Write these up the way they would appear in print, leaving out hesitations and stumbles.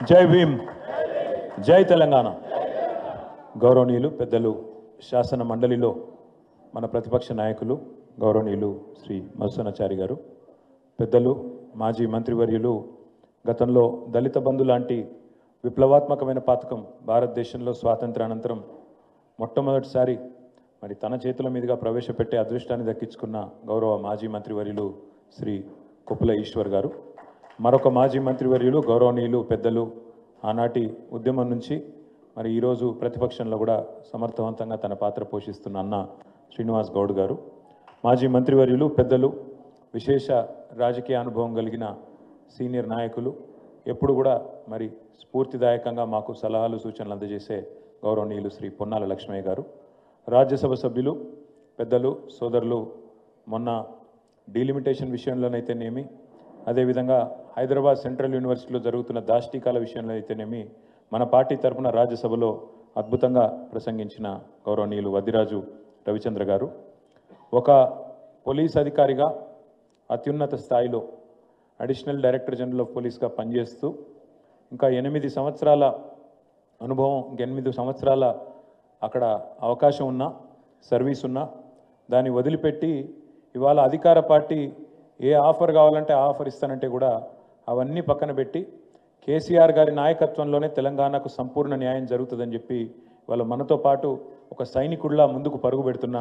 జై భీమ్, జై తెలంగాణ. గౌరవనీయులు పెద్దలు శాసన మండలిలో మన ప్రతిపక్ష నాయకులు గౌరవనీయులు శ్రీ మధుసూదనాచారి గారు, పెద్దలు మాజీ మంత్రివర్యులు, గతంలో దళిత బంధు లాంటి విప్లవాత్మకమైన పథకం భారతదేశంలో స్వాతంత్రానంతరం మొట్టమొదటిసారి మరి తన చేతుల మీదుగా ప్రవేశపెట్టే అదృష్టాన్ని దక్కించుకున్న గౌరవ మాజీ మంత్రివర్యులు శ్రీ కొప్పుల ఈశ్వర్ గారు, మరొక మాజీ మంత్రివర్యులు గౌరవనీయులు పెద్దలు ఆనాటి ఉద్యమం నుంచి మరి ఈరోజు ప్రతిపక్షంలో కూడా సమర్థవంతంగా తన పాత్ర పోషిస్తున్న అన్న శ్రీనివాస్ గౌడ్ గారు, మాజీ మంత్రివర్యులు పెద్దలు, విశేష రాజకీయ అనుభవం కలిగిన సీనియర్ నాయకులు, ఎప్పుడు కూడా మరి స్ఫూర్తిదాయకంగా మాకు సలహాలు సూచనలు అందజేసే గౌరవనీయులు శ్రీ పొన్నాల లక్ష్మయ్య గారు, రాజ్యసభ సభ్యులు పెద్దలు సోదరులు, మొన్న డీలిమిటేషన్ విషయంలోనైతేనేమి, అదేవిధంగా హైదరాబాద్ సెంట్రల్ యూనివర్సిటీలో జరుగుతున్న దాష్టీకాల విషయంలో అయితేనేమి మన పార్టీ తరఫున రాజ్యసభలో అద్భుతంగా ప్రసంగించిన గౌరవనీయులు వద్దిరాజు రవిచంద్ర గారు, ఒక పోలీస్ అధికారిగా అత్యున్నత స్థాయిలో అడిషనల్ డైరెక్టర్ జనరల్ ఆఫ్ పోలీస్గా పనిచేస్తూ ఇంకా 8 సంవత్సరాల అనుభవం, 8 సంవత్సరాల అక్కడ అవకాశం ఉన్నా, సర్వీస్ ఉన్నా దాన్ని వదిలిపెట్టి ఇవాళ అధికార పార్టీ ఏ ఆఫర్ కావాలంటే ఆ ఆఫర్ ఇస్తానంటే కూడా అవన్నీ పక్కన పెట్టి కేసీఆర్ గారి నాయకత్వంలోనే తెలంగాణకు సంపూర్ణ న్యాయం జరుగుతుందని చెప్పి వాళ్ళ మనతో పాటు ఒక సైనికుడిలా ముందుకు పరుగు పెడుతున్న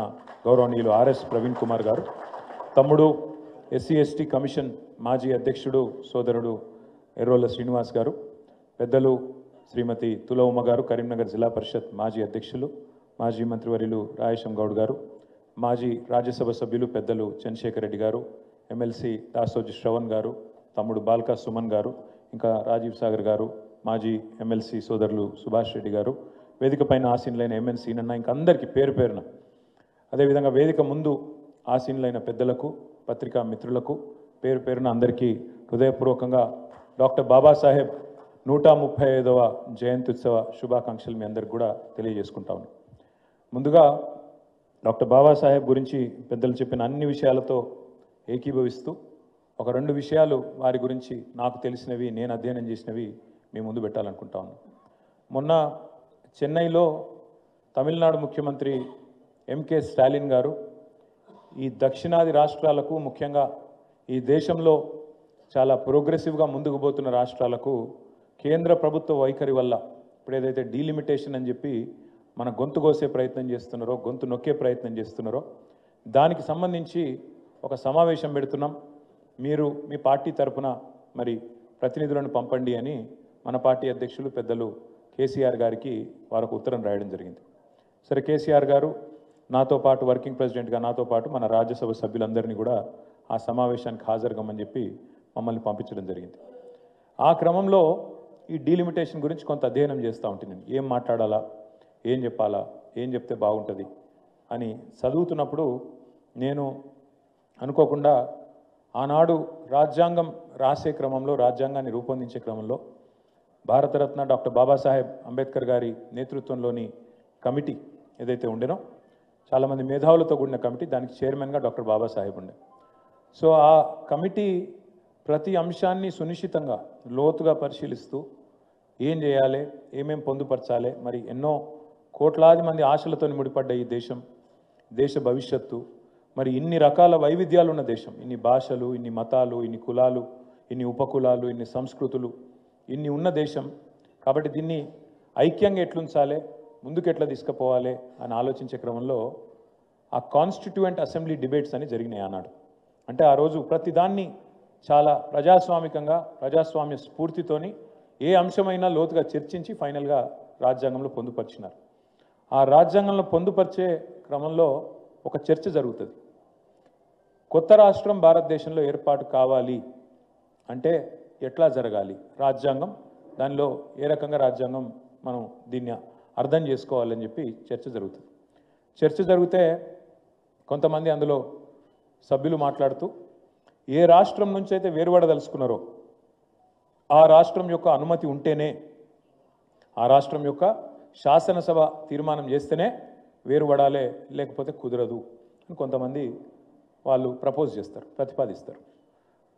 గౌరవనీయులు ఆర్ఎస్ ప్రవీణ్ కుమార్ గారు, తమ్ముడు ఎస్సీ ఎస్టీ కమిషన్ మాజీ అధ్యక్షుడు సోదరుడు ఎర్రోల శ్రీనివాస్ గారు, పెద్దలు శ్రీమతి తుల ఉమ గారు, కరీంనగర్ జిల్లా పరిషత్ మాజీ అధ్యక్షులు, మాజీ మంత్రివర్యులు రాయేశం గౌడ్ గారు, మాజీ రాజ్యసభ సభ్యులు పెద్దలు చంద్రశేఖర్ రెడ్డి గారు, ఎమ్మెల్సీ దాసోజి శ్రవణ్ గారు, తమ్ముడు బాల్కా సుమన్ గారు, ఇంకా రాజీవ్ సాగర్ గారు, మాజీ ఎమ్మెల్సీ సోదరులు సుభాష్ రెడ్డి గారు, వేదిక పైన ఆసీనులైన ఎంఎన్సీ నన్న ఇంకా అందరికీ పేరు పేరున, అదేవిధంగా వేదిక ముందు ఆసీనులైన పెద్దలకు, పత్రికా మిత్రులకు పేరు పేరున అందరికీ హృదయపూర్వకంగా డాక్టర్ బాబాసాహెబ్ 135వ జయంత్యుత్సవ శుభాకాంక్షలు మీ అందరికి కూడా తెలియజేసుకుంటా ఉన్నాను. ముందుగా డాక్టర్ బాబాసాహెబ్ గురించి పెద్దలు చెప్పిన అన్ని విషయాలతో ఏకీభవిస్తూ ఒక 2 విషయాలు వారి గురించి నాకు తెలిసినవి, నేను అధ్యయనం చేసినవి మీ ముందు పెట్టాలనుకుంటా ఉన్నాను. మొన్న చెన్నైలో తమిళనాడు ముఖ్యమంత్రి ఎంకే స్టాలిన్ గారు ఈ దక్షిణాది రాష్ట్రాలకు, ముఖ్యంగా ఈ దేశంలో చాలా ప్రోగ్రెసివ్గా ముందుకు పోతున్న రాష్ట్రాలకు కేంద్ర ప్రభుత్వ వైఖరి వల్ల ఇప్పుడు ఏదైతే డీలిమిటేషన్ అని చెప్పి మన గొంతు కోసే ప్రయత్నం చేస్తున్నారో, గొంతు నొక్కే ప్రయత్నం చేస్తున్నారో దానికి సంబంధించి ఒక సమావేశం పెడుతున్నాం, మీరు మీ పార్టీ తరఫున మరి ప్రతినిధులను పంపండి అని మన పార్టీ అధ్యక్షులు పెద్దలు కేసీఆర్ గారికి వారికి ఉత్తరం రాయడం జరిగింది. సరే, కేసీఆర్ గారు నాతో పాటు వర్కింగ్ ప్రెసిడెంట్గా నాతో పాటు మన రాజ్యసభ సభ్యులందరినీ కూడా ఆ సమావేశానికి హాజరుగమ్మని చెప్పి మమ్మల్ని పంపించడం జరిగింది. ఆ క్రమంలో ఈ డీలిమిటేషన్ గురించి కొంత అధ్యయనం చేస్తూ ఉంటాను. నేను ఏం మాట్లాడాలా, ఏం చెప్పాలా, ఏం చెప్తే బాగుంటుంది అని చదువుతున్నప్పుడు నేను అనుకోకుండా ఆనాడు రాజ్యాంగం రాసే క్రమంలో, రాజ్యాంగాన్ని రూపొందించే క్రమంలో భారతరత్న డాక్టర్ బాబాసాహెబ్ అంబేద్కర్ గారి నేతృత్వంలోని కమిటీ ఏదైతే ఉండేనో, చాలామంది మేధావులతో కూడిన కమిటీ, దానికి చైర్మన్గా డాక్టర్ బాబాసాహెబ్ ఉండే. సో ఆ కమిటీ ప్రతి అంశాన్ని సునిశ్చితంగా లోతుగా పరిశీలిస్తూ ఏం చేయాలి, ఏమేం పొందుపరచాలి, మరి ఎన్నో కోట్లాది మంది ఆశలతో ముడిపడ్డ ఈ దేశం, దేశ భవిష్యత్తు, మరి ఇన్ని రకాల వైవిధ్యాలు ఉన్న దేశం, ఇన్ని భాషలు, ఇన్ని మతాలు, ఇన్ని కులాలు, ఇన్ని ఉపకులాలు, ఇన్ని సంస్కృతులు, ఇన్ని ఉన్న దేశం కాబట్టి దీన్ని ఐక్యంగా ఎట్లుంచాలి, ముందుకు ఎట్లా తీసుకుపోవాలి అని ఆలోచించే క్రమంలో ఆ కాన్స్టిట్యూయెంట్ అసెంబ్లీ డిబేట్స్ అని జరిగినాయి ఆనాడు. అంటే ఆ రోజు ప్రతిదాన్ని చాలా ప్రజాస్వామికంగా, ప్రజాస్వామ్య స్ఫూర్తితోని ఏ అంశమైనా లోతుగా చర్చించి ఫైనల్గా రాజ్యాంగంలో పొందుపరిచినారు. ఆ రాజ్యాంగంలో పొందుపరిచే క్రమంలో ఒక చర్చ జరుగుతుంది. కొత్త రాష్ట్రం భారతదేశంలో ఏర్పాటు కావాలి అంటే ఎట్లా జరగాలి, రాజ్యాంగం దానిలో ఏ రకంగా రాజ్యాంగం మనం దీన్ని అర్థం చేసుకోవాలని చెప్పి చర్చ జరుగుతుంది. చర్చ జరిగితే కొంతమంది అందులో సభ్యులు మాట్లాడుతూ ఏ రాష్ట్రం నుంచి అయితే వేరుపడదలుచుకున్నారో ఆ రాష్ట్రం యొక్క అనుమతి ఉంటేనే, ఆ రాష్ట్రం యొక్క శాసనసభ తీర్మానం చేస్తేనే వేరుపడాలే, లేకపోతే కుదరదు అని కొంతమంది వాళ్ళు ప్రపోజ్ చేస్తారు, ప్రతిపాదిస్తారు.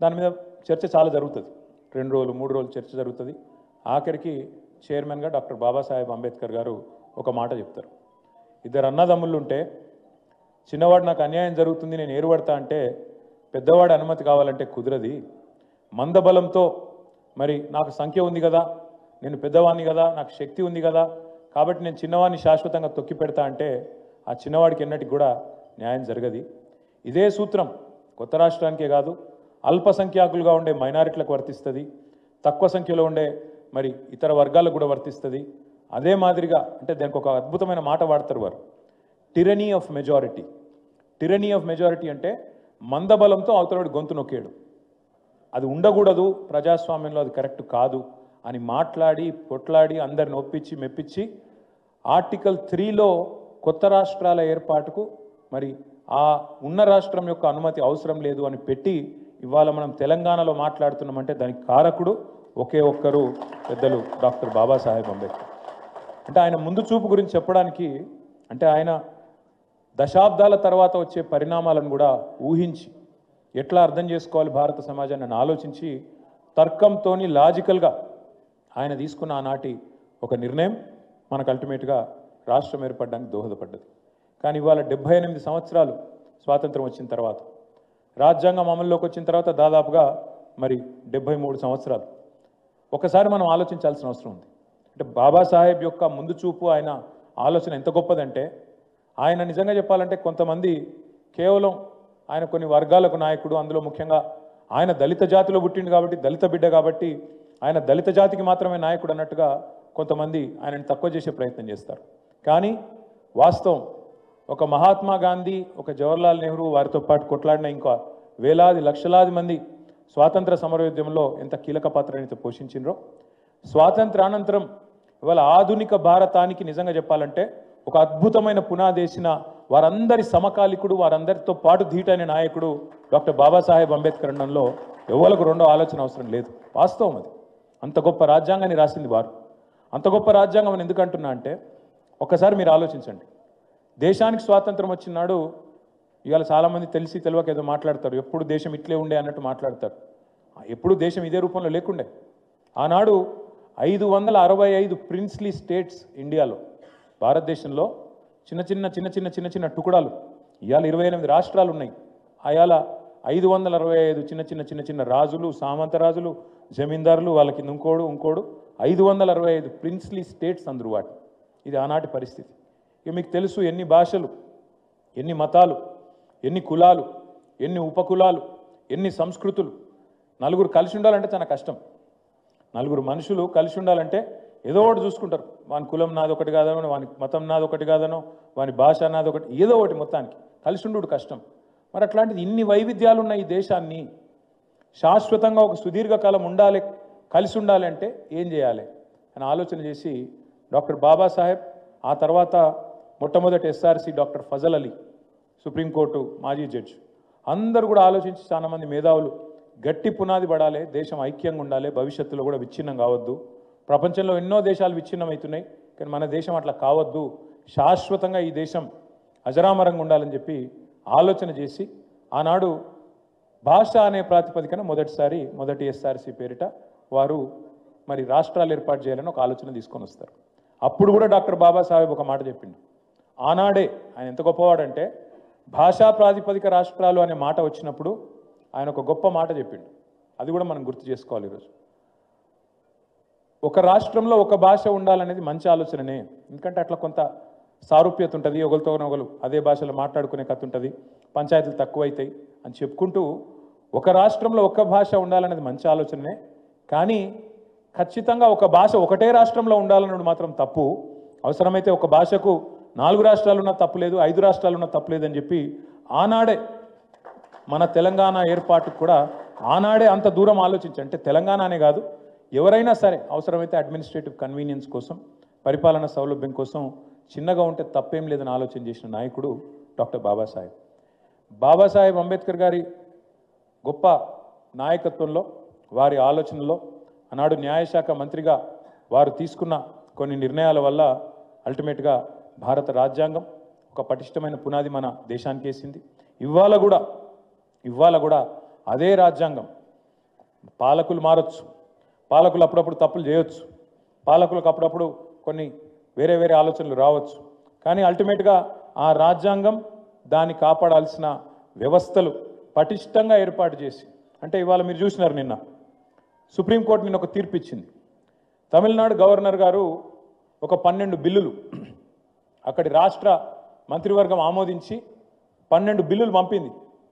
దాని మీద చర్చ చాలా జరుగుతుంది. 2 రోజులు 3 రోజులు చర్చ జరుగుతుంది. ఆఖరికి చైర్మన్గా డాక్టర్ బాబాసాహెబ్ అంబేద్కర్ గారు ఒక మాట చెప్తారు. ఇద్దరు అన్నదమ్ముళ్ళు ఉంటే చిన్నవాడు నాకు అన్యాయం జరుగుతుంది నేను ఏరుపడతా అంటే పెద్దవాడి అనుమతి కావాలంటే కుదరది. మందబలంతో మరి నాకు సంఖ్య ఉంది కదా, నేను పెద్దవాడిని కదా, నాకు శక్తి ఉంది కదా, కాబట్టి నేను చిన్నవాడిని శాశ్వతంగా తొక్కి పెడతా అంటే ఆ చిన్నవాడికి ఎన్నటికి కూడా న్యాయం జరగది. ఇదే సూత్రం కొత్త రాష్ట్రానికే కాదు, అల్పసంఖ్యాకులుగా ఉండే మైనారిటీలకు వర్తిస్తుంది, తక్కువ సంఖ్యలో ఉండే మరి ఇతర వర్గాలకు కూడా వర్తిస్తుంది. అదే మాదిరిగా అంటే దానికి ఒక అద్భుతమైన మాట వాడతారు వారు, టిరనీ ఆఫ్ మెజారిటీ. టిరనీ ఆఫ్ మెజారిటీ అంటే మందబలంతో అవతలవాడి గొంతు నొక్కేయడం. అది ఉండకూడదు, ప్రజాస్వామ్యంలో అది కరెక్ట్ కాదు అని మాట్లాడి పొట్లాడి అందరిని ఒప్పించి మెప్పించి ఆర్టికల్ 3లో కొత్త రాష్ట్రాల ఏర్పాటుకు మరి ఆ ఉన్న రాష్ట్రం యొక్క అనుమతి అవసరం లేదు అని పెట్టి ఇవాళ మనం తెలంగాణలో మాట్లాడుతున్నామంటే దానికి కారకుడు ఒకే ఒక్కరు పెద్దలు డాక్టర్ బాబాసాహెబ్ అంబేద్కర్. అంటే ఆయన ముందు చూపు గురించి చెప్పడానికి అంటే ఆయన దశాబ్దాల తర్వాత వచ్చే పరిణామాలను కూడా ఊహించి ఎట్లా అర్థం చేసుకోవాలి భారత సమాజాన్ని అని ఆలోచించి తర్కంతో లాజికల్గా ఆయన తీసుకున్న ఆనాటి ఒక నిర్ణయం మనకు అల్టిమేట్గా రాష్ట్రం ఏర్పడడానికి దోహదపడ్డది. కానీ ఇవాళ 78 సంవత్సరాలు స్వాతంత్రం వచ్చిన తర్వాత, రాజ్యాంగం అమల్లోకి వచ్చిన తర్వాత దాదాపుగా మరి 73 సంవత్సరాలు. ఒకసారి మనం ఆలోచించాల్సిన అవసరం ఉంది. అంటే బాబాసాహెబ్ యొక్క ముందు చూపు, ఆయన ఆలోచన ఎంత గొప్పదంటే ఆయన నిజంగా చెప్పాలంటే కొంతమంది కేవలం ఆయన కొన్ని వర్గాలకు నాయకుడు, అందులో ముఖ్యంగా ఆయన దళిత జాతిలో పుట్టిండు కాబట్టి, దళిత బిడ్డ కాబట్టి ఆయన దళిత జాతికి మాత్రమే నాయకుడు అన్నట్టుగా కొంతమంది ఆయనను తక్కువ చేసే ప్రయత్నం చేస్తారు. కానీ వాస్తవం ఒక మహాత్మా గాంధీ, ఒక జవహర్లాల్ నెహ్రూ, వారితో పాటు కొట్లాడిన ఇంకా వేలాది లక్షలాది మంది స్వాతంత్ర సమరోద్యమంలో ఎంత కీలక పాత్రనైతే పోషించిండ్రో, స్వాతంత్రానంతరం ఇవాళ ఆధునిక భారతానికి నిజంగా చెప్పాలంటే ఒక అద్భుతమైన పునాదేసిన వారందరి సమకాలికుడు, వారందరితో పాటు ధీటైన నాయకుడు డాక్టర్ బాబాసాహెబ్ అంబేద్కర్ అనడంలో ఎవరికి రెండో ఆలోచన అవసరం లేదు. వాస్తవం అది. అంత గొప్ప రాజ్యాంగాన్ని రాసింది వారు. అంత గొప్ప రాజ్యాంగం అని ఎందుకంటున్నా అంటే ఒకసారి మీరు ఆలోచించండి. దేశానికి స్వాతంత్రం వచ్చినాడు ఇవాళ చాలామంది తెలిసి తెలియక ఏదో మాట్లాడతారు, ఎప్పుడు దేశం ఇట్లే ఉండే అన్నట్టు మాట్లాడతారు. ఎప్పుడు దేశం ఇదే రూపంలో లేకుండే. ఆనాడు 565 ప్రిన్స్లీ స్టేట్స్ ఇండియాలో, భారతదేశంలో చిన్న చిన్న చిన్న చిన్న చిన్న చిన్న టుకుడాలు. ఇవాళ 28 రాష్ట్రాలు ఉన్నాయి. అయాల 565 చిన్న చిన్న చిన్న చిన్న రాజులు, సామంత రాజులు, జమీందారులు, వాళ్ళ కింద ఇంకోడు 565 ప్రిన్స్లీ స్టేట్స్ అందరు వాటి. ఇది ఆనాటి పరిస్థితి. ఇక మీకు తెలుసు ఎన్ని భాషలు, ఎన్ని మతాలు, ఎన్ని కులాలు, ఎన్ని ఉపకులాలు, ఎన్ని సంస్కృతులు. నలుగురు కలిసి ఉండాలంటే చాలా కష్టం. నలుగురు మనుషులు కలిసి ఉండాలంటే ఏదో ఒకటి చూసుకుంటారు. వాని కులం నాది ఒకటి కాదనో, వాని మతం నాది ఒకటి కాదనో, వాని భాష నాది ఒకటి, ఏదో ఒకటి మొత్తానికి కలిసి ఉండు కష్టం. మరి అట్లాంటిది ఇన్ని వైవిధ్యాలు ఉన్న ఈ దేశాన్ని శాశ్వతంగా ఒక సుదీర్ఘకాలం ఉండాలి, కలిసి ఉండాలి అంటే ఏం చేయాలి అని ఆలోచన చేసి డాక్టర్ బాబాసాహెబ్, ఆ తర్వాత మొట్టమొదటి SRC doctor Fazal Ali, supreme court మాజీ జడ్జి, అందరూ కూడా ఆలోచించి చాలామంది మేధావులు గట్టి పునాది పడాలి, దేశం ఐక్యంగా ఉండాలి, భవిష్యత్తులో కూడా విచ్ఛిన్నం కావద్దు. ప్రపంచంలో ఎన్నో దేశాలు విచ్ఛిన్నం అవుతున్నాయి, కానీ మన దేశం అట్లా కావద్దు, శాశ్వతంగా ఈ దేశం అజరామరంగా ఉండాలని చెప్పి ఆలోచన చేసి ఆనాడు భాష అనే ప్రాతిపదికన మొదటి ఎస్ఆర్సి పేరిట వారు మరి రాష్ట్రాలు ఏర్పాటు చేయాలని ఒక ఆలోచన తీసుకొని వస్తారు. అప్పుడు కూడా డాక్టర్ బాబాసాహెబ్ ఒక మాట చెప్పిండు. ఆనాడే ఆయన ఎంత గొప్పవాడంటే భాషా ప్రాతిపదిక రాష్ట్రాలు అనే మాట వచ్చినప్పుడు ఆయన ఒక గొప్ప మాట చెప్పిండు. అది కూడా మనం గుర్తు చేసుకోవాలి ఈరోజు. ఒక రాష్ట్రంలో ఒక భాష ఉండాలనేది మంచి ఆలోచననే, ఎందుకంటే అట్లా కొంత సారూప్యత ఉంటుంది, ఒకరితో ఒకరు అదే భాషలో మాట్లాడుకునే కథ ఉంటుంది, పంచాయతీలు తక్కువైతాయి అని చెప్పుకుంటూ ఒక రాష్ట్రంలో ఒక భాష ఉండాలనేది మంచి ఆలోచననే. కానీ ఖచ్చితంగా ఒక భాష ఒకటే రాష్ట్రంలో ఉండాలన్నది మాత్రం తప్పు. అవసరమైతే ఒక భాషకు 4 రాష్ట్రాలున్నా తప్పులేదు, 5 రాష్ట్రాలున్నా తప్పులేదు అని చెప్పి ఆనాడే మన తెలంగాణ ఏర్పాటుకు కూడా ఆనాడే అంత దూరం ఆలోచించి, అంటే తెలంగాణ అనే కాదు ఎవరైనా సరే అవసరమైతే అడ్మినిస్ట్రేటివ్ కన్వీనియన్స్ కోసం, పరిపాలన సౌలభ్యం కోసం చిన్నగా ఉంటే తప్పేం లేదని ఆలోచన చేసిన నాయకుడు డాక్టర్ బాబాసాహెబ్. బాబాసాహెబ్ అంబేద్కర్ గారి గొప్ప నాయకత్వంలో, వారి ఆలోచనలో ఆనాడు న్యాయశాఖ మంత్రిగా వారు తీసుకున్న కొన్ని నిర్ణయాల వల్ల అల్టిమేట్గా భారత రాజ్యాంగం ఒక పటిష్టమైన పునాది మన దేశానికి వేసింది. ఇవాళ కూడా అదే రాజ్యాంగం, పాలకులు మారొచ్చు, పాలకులు అప్పుడప్పుడు తప్పులు చేయొచ్చు, పాలకులకు అప్పుడప్పుడు కొన్ని వేరే వేరే ఆలోచనలు రావచ్చు. కానీ అల్టిమేట్గా ఆ రాజ్యాంగం దాన్ని కాపాడాల్సిన వ్యవస్థలు పటిష్టంగా ఏర్పాటు చేసి, అంటే ఇవాళ మీరు చూసినారు నిన్న సుప్రీంకోర్టు నిన్న ఒక తీర్పు ఇచ్చింది. తమిళనాడు గవర్నర్ గారు ఒక 12 బిల్లులు అక్కడి రాష్ట్ర మంత్రివర్గం ఆమోదించి 12 బిల్లులు పంపింది.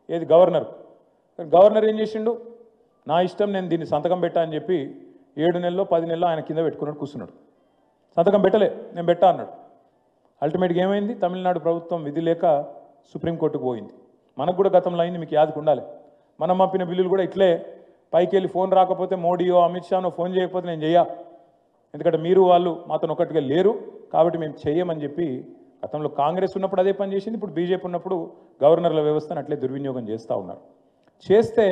ఏది గవర్నర్ గవర్నర్ ఏం చేసిండు, నా ఇష్టం నేను దీన్ని సంతకం పెట్టా అని చెప్పి 7 నెలల్లో 10 నెలల్లో ఆయన కింద పెట్టుకున్నాడు, కూర్చున్నాడు. సంతకం పెట్టలే, నేను పెట్టా అన్నాడు. అల్టిమేట్గా ఏమైంది, తమిళనాడు ప్రభుత్వం విధి లేక సుప్రీంకోర్టుకు పోయింది. మనకు కూడా గతంలో అయింది, మీకు యాదకు ఉండాలి. మనం పంపిన బిల్లులు కూడా ఇట్లే పైకి వెళ్ళి ఫోన్ రాకపోతే మోడీయో అమిత్ షానో ఫోన్ చేయకపోతే నేను చెయ్యా, ఎందుకంటే మీరు వాళ్ళు మాతో ఒకటిగా లేరు కాబట్టి మేము చెయ్యమని చెప్పి గతంలో కాంగ్రెస్ ఉన్నప్పుడు అదే పని చేసింది. ఇప్పుడు బీజేపీ ఉన్నప్పుడు గవర్నర్ల వ్యవస్థను అట్లే దుర్వినియోగం చేస్తూ ఉన్నారు. చేస్తే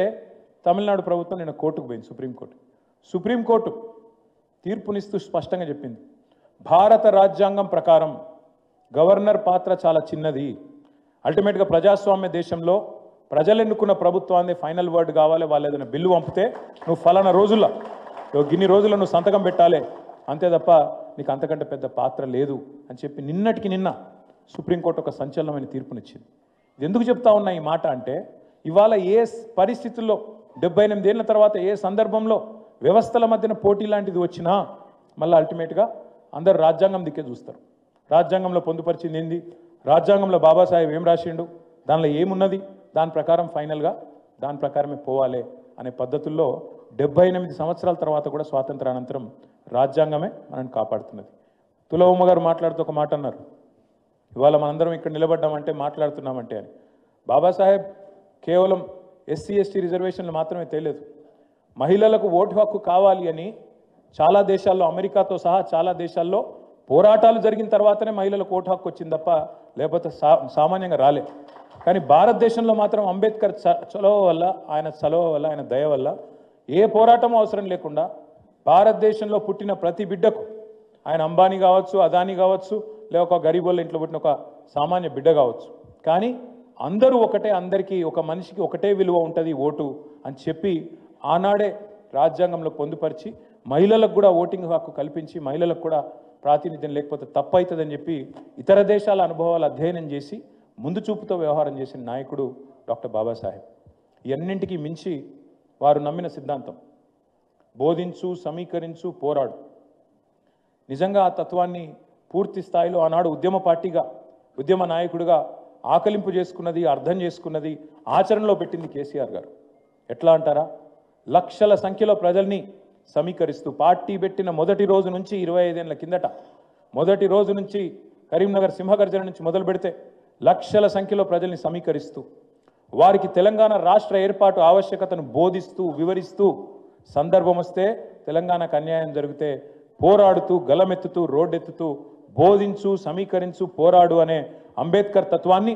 తమిళనాడు ప్రభుత్వం నిన్న కోర్టుకు పోయింది, సుప్రీంకోర్టు తీర్పునిస్తూ స్పష్టంగా చెప్పింది, భారత రాజ్యాంగం ప్రకారం గవర్నర్ పాత్ర చాలా చిన్నది. అల్టిమేట్గా ప్రజాస్వామ్య దేశంలో ప్రజలు ఎన్నుకున్న ప్రభుత్వాన్ని ఫైనల్ వర్డ్ కావాలి. వాళ్ళు ఏదైనా బిల్లు పంపితే నువ్వు ఫలానా రోజుల్లో గిన్ని రోజుల్లో నువ్వు సంతకం పెట్టాలి, అంతే తప్ప నీకు అంతకంటే పెద్ద పాత్ర లేదు అని చెప్పి నిన్నటికి నిన్న సుప్రీంకోర్టు ఒక సంచలనమైన తీర్పునిచ్చింది. ఇది ఎందుకు చెప్తా ఉన్నా ఈ మాట అంటే, ఇవాళ ఏ పరిస్థితుల్లో 78 ఏళ్ల తర్వాత ఏ సందర్భంలో వ్యవస్థల మధ్యన పోటీ లాంటిది వచ్చినా మళ్ళీ అల్టిమేట్గా అందరు రాజ్యాంగం దిక్కే చూస్తారు. రాజ్యాంగంలో పొందుపరిచింది ఏంది, రాజ్యాంగంలో బాబాసాహెబ్ ఏం రాసిండు, దానిలో ఏమున్నది, దాని ప్రకారం ఫైనల్గా దాని ప్రకారమే పోవాలి అనే పద్ధతుల్లో 78 సంవత్సరాల తర్వాత కూడా స్వాతంత్రానంతరం రాజ్యాంగమే మనల్ని కాపాడుతున్నది. తులవమ్మ గారు మాట్లాడుతూ ఒక మాట అన్నారు, ఇవాళ మనందరం ఇక్కడ నిలబడ్డామంటే మాట్లాడుతున్నామంటే అని. బాబాసాహెబ్ కేవలం ఎస్సీ ఎస్టీ రిజర్వేషన్లు మాత్రమే తేలేదు, మహిళలకు ఓటు హక్కు కావాలి అని చాలా దేశాల్లో, అమెరికాతో సహా చాలా దేశాల్లో పోరాటాలు జరిగిన తర్వాతనే మహిళలకు ఓటు హక్కు వచ్చింది తప్ప లేకపోతే సామాన్యంగా రాలే. కానీ భారతదేశంలో మాత్రం అంబేద్కర్ చొరవ వల్ల, ఆయన దయ వల్ల ఏ పోరాటం అవసరం లేకుండా భారతదేశంలో పుట్టిన ప్రతి బిడ్డకు, ఆయన అంబానీ కావచ్చు, అదానీ కావచ్చు, లేదా ఒక గరీబోళ్ళ ఇంట్లో పుట్టిన ఒక సామాన్య బిడ్డ కావచ్చు, కానీ అందరూ ఒకటే, అందరికీ ఒక మనిషికి ఒకటే విలువ ఉంటుంది ఓటు అని చెప్పి ఆనాడే రాజ్యాంగంలో పొందుపరిచి మహిళలకు కూడా ఓటింగ్ హక్కు కల్పించి మహిళలకు కూడా ప్రాతినిధ్యం లేకపోతే తప్పవుతుందని చెప్పి ఇతర దేశాల అనుభవాలు అధ్యయనం చేసి ముందు చూపుతో వ్యవహారం చేసిన నాయకుడు డాక్టర్ బాబాసాహెబ్. ఇవన్నింటికీ మించి వారు నమ్మిన సిద్ధాంతం బోధించు, సమీకరించు, పోరాడు. నిజంగా ఆ తత్వాన్ని పూర్తి స్థాయిలో ఆనాడు ఉద్యమ పార్టీగా, ఉద్యమ నాయకుడిగా ఆకలింపు చేసుకున్నది, అర్థం చేసుకున్నది, ఆచరణలో పెట్టింది కేసీఆర్ గారు. ఎట్లా అంటారా, లక్షల సంఖ్యలో ప్రజల్ని సమీకరిస్తూ పార్టీ పెట్టిన మొదటి రోజు నుంచి 25 ఏళ్ల కిందట మొదటి రోజు నుంచి కరీంనగర్ సింహగర్జన నుంచి మొదలు పెడితే లక్షల సంఖ్యలో ప్రజల్ని సమీకరిస్తూ వారికి తెలంగాణ రాష్ట్ర ఏర్పాటు ఆవశ్యకతను బోధిస్తూ, వివరిస్తూ, సందర్భం వస్తే తెలంగాణకు అన్యాయం జరిగితే పోరాడుతూ, గలమెత్తుతూ, రోడ్డెత్తుతూ బోధించు, సమీకరించు, పోరాడు అనే అంబేద్కర్ తత్వాన్ని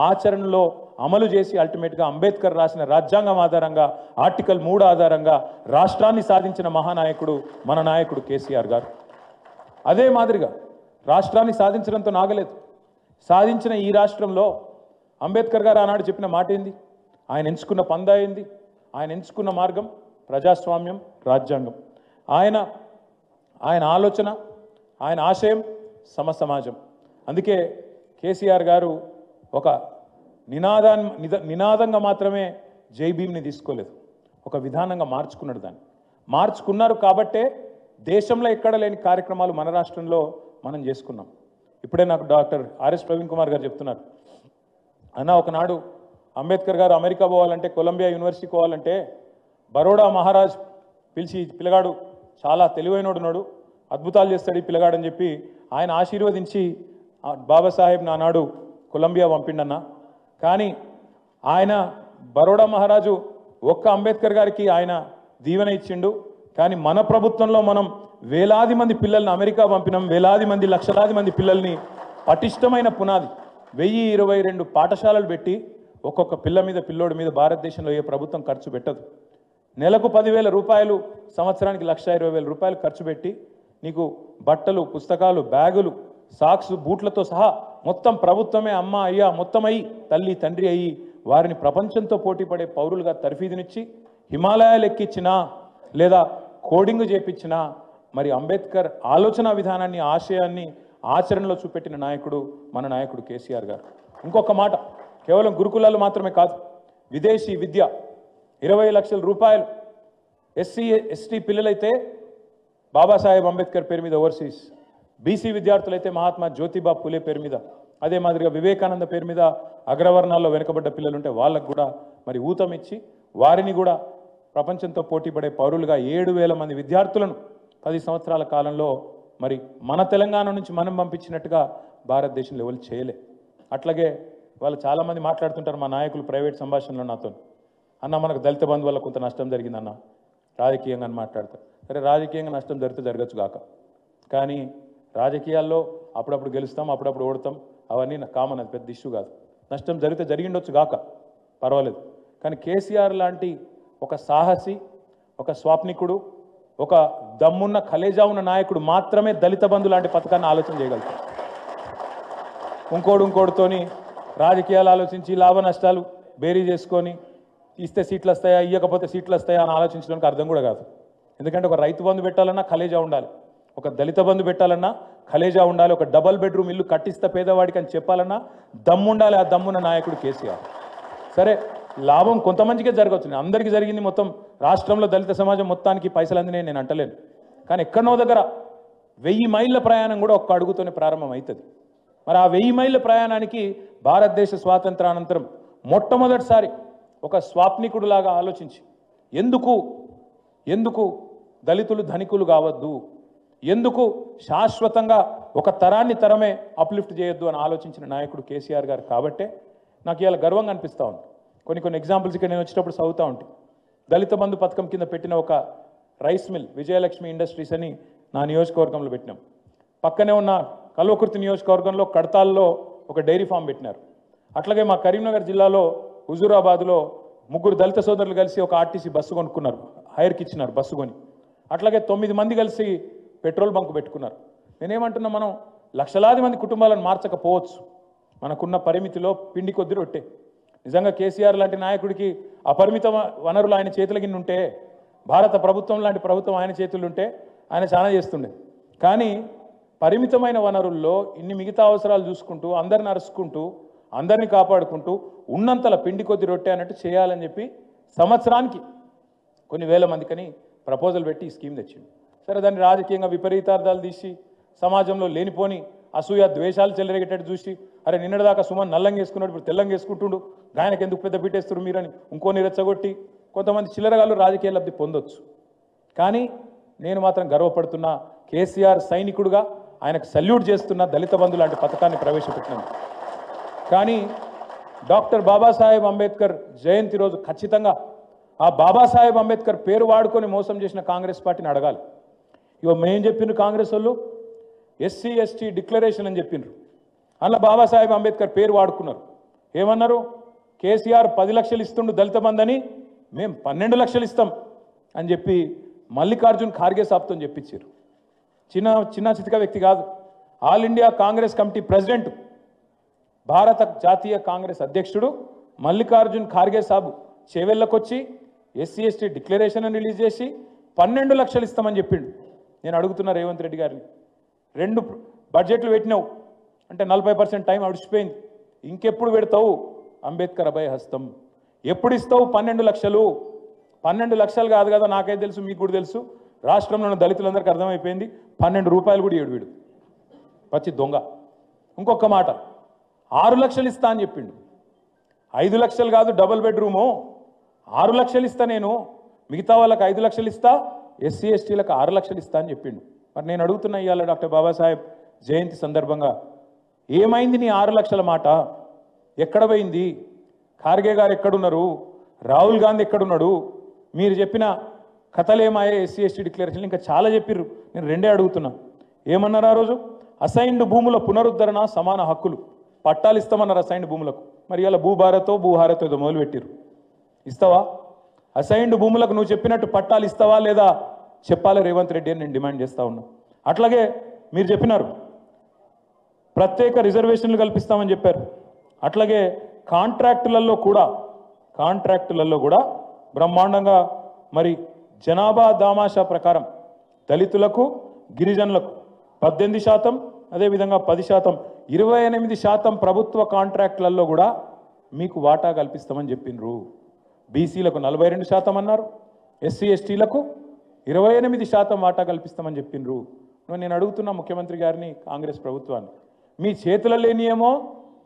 ఆచరణలో అమలు చేసి అల్టిమేట్గా అంబేద్కర్ రాసిన రాజ్యాంగం ఆధారంగా ఆర్టికల్ 3 ఆధారంగా రాష్ట్రాన్ని సాధించిన మహానాయకుడు మన నాయకుడు కేసీఆర్ గారు. అదే మాదిరిగా రాష్ట్రాన్ని సాధించడంతో నాగలేదు, సాధించిన ఈ రాష్ట్రంలో అంబేద్కర్ గారు ఆనాడు చెప్పిన మాట ఏంది, ఆయన ఎంచుకున్న పందా ఏంది, ఆయన ఎంచుకున్న మార్గం ప్రజాస్వామ్యం, రాజ్యాంగం. ఆయన ఆలోచన, ఆయన ఆశయం సమసమాజం. అందుకే కేసీఆర్ గారు ఒక నినాదంగా మాత్రమే జై భీమ్ని తీసుకోలేదు, ఒక విధానంగా మార్చుకున్నాడు. దాన్ని మార్చుకున్నారు కాబట్టే దేశంలో ఎక్కడ లేని కార్యక్రమాలు మన రాష్ట్రంలో మనం చేసుకున్నాం. ఇప్పుడే నాకు డాక్టర్ ఆర్ఎస్ ప్రవీణ్ కుమార్ గారు చెప్తున్నారు, అన్న ఒకనాడు అంబేద్కర్ గారు అమెరికా పోవాలంటే, కొలంబియా యూనివర్సిటీ పోవాలంటే బరోడా మహారాజ్ పిలిచి, పిల్లగాడు చాలా తెలివైనడున్నాడు, అద్భుతాలు చేస్తాడు ఈ పిల్లగాడని చెప్పి ఆయన ఆశీర్వదించి బాబాసాహెబ్ నానాడు కొలంబియా పంపిండన్న. కానీ ఆయన బరోడా మహారాజు ఒక్క అంబేద్కర్ గారికి ఆయన దీవెన ఇచ్చిండు, కానీ మన ప్రభుత్వంలో మనం వేలాది మంది పిల్లల్ని అమెరికా పంపినాం, వేలాది మంది, లక్షలాది మంది పిల్లల్ని పటిష్టమైన పునాది 1022 పాఠశాలలు పెట్టి ఒక్కొక్క పిల్ల మీద, పిల్లోడి మీద భారతదేశంలో ఏ ప్రభుత్వం ఖర్చు పెట్టదు. నెలకు 10,000 రూపాయలు, సంవత్సరానికి 1,20,000 రూపాయలు ఖర్చు పెట్టి నీకు బట్టలు, పుస్తకాలు, బ్యాగులు, సాక్స్, బూట్లతో సహా మొత్తం ప్రభుత్వమే అమ్మ, అయ్యా మొత్తం అయ్యి, తల్లి, తండ్రి అయ్యి వారిని ప్రపంచంతో పోటీపడే పౌరులుగా తర్ఫీదునిచ్చి హిమాలయాలు ఎక్కించినా లేదా కోడింగ్ చేపించినా మరి అంబేద్కర్ ఆలోచన విధానాన్ని ఆశయాన్ని ఆచరణలో చూపెట్టిన నాయకుడు మన నాయకుడు కేసీఆర్ గారు. ఇంకొక మాట, కేవలం గురుకులాలు మాత్రమే కాదు, విదేశీ విద్య 20 లక్షల రూపాయలు ఎస్సీ ఎస్టీ పిల్లలైతే బాబాసాహెబ్ అంబేద్కర్ పేరు మీద ఓవర్సీస్, బీసీ విద్యార్థులైతే మహాత్మా జ్యోతిబా పూలే పేరు మీద, అదే మాదిరిగా వివేకానంద పేరు మీద అగ్రవర్ణాల్లో వెనుకబడ్డ పిల్లలు ఉంటే వాళ్ళకు కూడా మరి ఊతం ఇచ్చి వారిని కూడా ప్రపంచంతో పోటీపడే పౌరులుగా 7,000 మంది విద్యార్థులను 10 సంవత్సరాల కాలంలో మరి మన తెలంగాణ నుంచి మనం పంపించినట్టుగా భారతదేశంలో ఎవరు చేయలే. అట్లాగే వాళ్ళు చాలామంది మాట్లాడుతుంటారు మా నాయకులు ప్రైవేట్ సంభాషణలో నాతో, అన్న మనకు దళిత బంధు వల్ల కొంత నష్టం జరిగిందన్న రాజకీయంగా అని మాట్లాడతారు. సరే, రాజకీయంగా నష్టం జరిగితే జరగచ్చు కాక, కానీ రాజకీయాల్లో అప్పుడప్పుడు గెలుస్తాం, అప్పుడప్పుడు ఓడతాం, అవన్నీ నాకు కామన్, అది పెద్ద ఇష్యూ కాదు. నష్టం జరిగితే జరిగిండొచ్చు కాక పర్వాలేదు, కానీ కేసీఆర్ లాంటి ఒక సాహసి, ఒక స్వాప్నికుడు, ఒక దమ్మున్న కలేజా ఉన్న నాయకుడు మాత్రమే దళిత బంధు లాంటి పథకాన్ని ఆలోచన చేయగలుగుతారు. ఇంకోటితోని రాజకీయాలు ఆలోచించి లాభ నష్టాలు బేరీ చేసుకొని ఇస్తే సీట్లు వస్తాయా ఇవ్వకపోతే సీట్లు వస్తాయా అని ఆలోచించడానికి అర్థం కూడా కాదు. ఎందుకంటే ఒక రైతు బంధు పెట్టాలన్నా కలేజా ఉండాలి, ఒక దళిత బంధు పెట్టాలన్నా కలేజా ఉండాలి, ఒక డబల్ బెడ్రూమ్ ఇల్లు కట్టిస్తే పేదవాడికి అని చెప్పాలన్నా దమ్ము ఉండాలి. ఆ దమ్మున్న నాయకుడు కేసీఆర్. సరే, లాభం కొంతమందికే జరగవచ్చు, అందరికీ జరిగింది మొత్తం రాష్ట్రంలో దళిత సమాజం మొత్తానికి పైసలు అందినాయి నేను అంటలేను, కానీ ఎక్కడనో దగ్గర 1000 మైళ్ళ ప్రయాణం కూడా ఒక్క అడుగుతోనే ప్రారంభం అవుతుంది. మరి ఆ 1000 మైళ్ళ ప్రయాణానికి భారతదేశ స్వాతంత్రానంతరం మొట్టమొదటిసారి ఒక స్వాప్నికుడులాగా ఆలోచించి ఎందుకు దళితులు ధనికులు కావద్దు, ఎందుకు శాశ్వతంగా ఒక తరమే అప్లిఫ్ట్ చేయొద్దు అని ఆలోచించిన నాయకుడు కేసీఆర్ గారు. కాబట్టే నాకు ఇవాళ గర్వంగా అనిపిస్తూ ఉంది. కొన్ని ఎగ్జాంపుల్స్ ఇక్కడ నేను వచ్చేటప్పుడు చదువుతూ ఉంటాను. దళిత బంధు పథకం కింద పెట్టిన ఒక రైస్ మిల్ విజయలక్ష్మి ఇండస్ట్రీస్ అని నా నియోజకవర్గంలో పెట్టినాం. పక్కనే ఉన్న కల్వకుర్తి నియోజకవర్గంలో కడతాల్లో ఒక డైరీ ఫామ్ పెట్టినారు. అట్లాగే మా కరీంనగర్ జిల్లాలో హుజూరాబాద్లో 3 దళిత సోదరులు కలిసి ఒక ఆర్టీసీ బస్సు కొనుక్కున్నారు, హైర్కి ఇచ్చినారు బస్సు కొని. అట్లాగే 9 మంది కలిసి పెట్రోల్ బంక్ పెట్టుకున్నారు. నేనేమంటున్నా, మనం లక్షలాది మంది కుటుంబాలను మార్చకపోవచ్చు, మనకున్న పరిమితిలో పిండి కొద్ది రొట్టె. నిజంగా కేసీఆర్ లాంటి నాయకుడికి అపరిమిత వనరులు ఆయన చేతుల కింద ఉంటే, భారత ప్రభుత్వం లాంటి ప్రభుత్వం ఆయన చేతులు ఉంటే ఆయన చాలా చేస్తుండే. కానీ పరిమితమైన వనరుల్లో ఇన్ని మిగతా అవసరాలు చూసుకుంటూ, అందరిని అరుచుకుంటూ, అందరినీ కాపాడుకుంటూ ఉన్నంతల పిండి కొద్ది రొట్టె అన్నట్టు చేయాలని చెప్పి సంవత్సరానికి కొన్ని వేల మందికని ప్రపోజల్ పెట్టి ఈ స్కీమ్ తెచ్చింది. సరే, దాన్ని రాజకీయంగా విపరీతార్థాలు తీసి సమాజంలో లేనిపోని అసూయ ద్వేషాలు చెలరేగేటట్టు చూసి, అరే నిన్నటిదాకా సుమన్ నల్లంగా వేసుకున్నాడు ఇప్పుడు తెల్లంగా వేసుకుంటుండు, గాయనకు ఎందుకు పెద్ద పీటేస్తారు మీరని ఇంకోని రెచ్చగొట్టి కొంతమంది చిల్లరగాళ్ళు రాజకీయ లబ్ధి పొందొచ్చు. కానీ నేను మాత్రం గర్వపడుతున్నా, కేసీఆర్ సైనికుడుగా ఆయనకు సల్యూట్ చేస్తున్న దళిత బంధు లాంటి పథకాన్ని ప్రవేశపెట్టినాను. కానీ డాక్టర్ బాబాసాహెబ్ అంబేద్కర్ జయంతి రోజు ఖచ్చితంగా ఆ బాబాసాహెబ్ అంబేద్కర్ పేరు వాడుకొని మోసం చేసిన కాంగ్రెస్ పార్టీని అడగాలి. ఇగో మేము చెప్పిండ్రు కాంగ్రెస్ వాళ్ళు ఎస్సీ ఎస్టీ డిక్లరేషన్ అని చెప్పిండ్రు, అందులో బాబాసాహెబ్ అంబేద్కర్ పేరు వాడుకున్నారు. ఏమన్నారు, కేసీఆర్ 10 లక్షలు ఇస్తుండు దళిత బంధు అని, మేము 12 లక్షలు ఇస్తాం అని చెప్పి మల్లికార్జున్ ఖార్గే సాబ్తో చెప్పించారు. చిన్న చితిక వ్యక్తి కాదు, all India Congress committee president, భారత జాతీయ కాంగ్రెస్ అధ్యక్షుడు మల్లికార్జున్ ఖార్గే సాబు చేవెళ్ళకొచ్చి ఎస్సీ ఎస్టీ డిక్లరేషన్ రిలీజ్ చేసి 12 లక్షలు ఇస్తామని చెప్పిండు. నేను అడుగుతున్నా రేవంత్ రెడ్డి గారిని, 2 బడ్జెట్లు పెట్టినావు అంటే 40% టైం అడిచిపోయింది, ఇంకెప్పుడు పెడతావు అంబేద్కర్ అభయ హస్తం, ఎప్పుడు ఇస్తావు 12 లక్షలు? 12 లక్షలు కాదు కదా, నాకైతే తెలుసు, మీకు కూడా తెలుసు, రాష్ట్రంలో ఉన్న దళితులందరికీ అర్థమైపోయింది, 12 రూపాయలు కూడా ఇవ్వడు వీడు, పచ్చి దొంగ. ఇంకొక మాట, 6 లక్షలు ఇస్తా అని చెప్పిండు. 5 లక్షలు కాదు డబుల్ బెడ్రూము, 6 లక్షలు ఇస్తా నేను, మిగతా వాళ్ళకి 5 లక్షలు ఇస్తా, ఎస్సీ ఎస్టీలకు 6 లక్షలు ఇస్తా అని చెప్పిండు. మరి నేను అడుగుతున్నా ఇవాళ డాక్టర్ బాబాసాహెబ్ జయంతి సందర్భంగా, ఏమైంది నీ 6 లక్షల మాట? ఎక్కడ పోయింది? ఖార్గే గారు ఎక్కడున్నారు? రాహుల్ గాంధీ ఎక్కడున్నాడు? మీరు చెప్పిన కథలేమాయే ఎస్సీ ఎస్టీ డిక్లరేషన్ ఇంకా చాలా చెప్పిర్రు. నేను 2 అడుగుతున్నా. ఏమన్నారు ఆ రోజు? అసైన్డ్ భూముల పునరుద్ధరణ సమాన హక్కులు, పట్టాలు ఇస్తామన్నారు అసైన్డ్ భూములకు. మరి ఇలా భూభారతో ఏదో మొదలు పెట్టిర్రు. ఇస్తావా? అసైన్డ్ భూములకు నువ్వు చెప్పినట్టు పట్టాలు ఇస్తావా లేదా చెప్పాలి రేవంత్ రెడ్డి అని నేను డిమాండ్ చేస్తా ఉన్నా. అట్లాగే మీరు చెప్పినారు ప్రత్యేక రిజర్వేషన్లు కల్పిస్తామని చెప్పారు. అట్లాగే కాంట్రాక్టులలో కూడా బ్రహ్మాండంగా మరి జనాభా దామాషా ప్రకారం దళితులకు గిరిజనులకు 18%, అదేవిధంగా 10%, 28% ప్రభుత్వ కాంట్రాక్టులలో కూడా మీకు వాటా కల్పిస్తామని చెప్పిండ్రు. బీసీలకు 42% అన్నారు, ఎస్సీ ఎస్టీలకు 28% వాటా కల్పిస్తామని చెప్పిండ్రు. నేను అడుగుతున్నా ముఖ్యమంత్రి గారిని, కాంగ్రెస్ ప్రభుత్వాన్ని, మీ చేతుల్లో లేనియేమో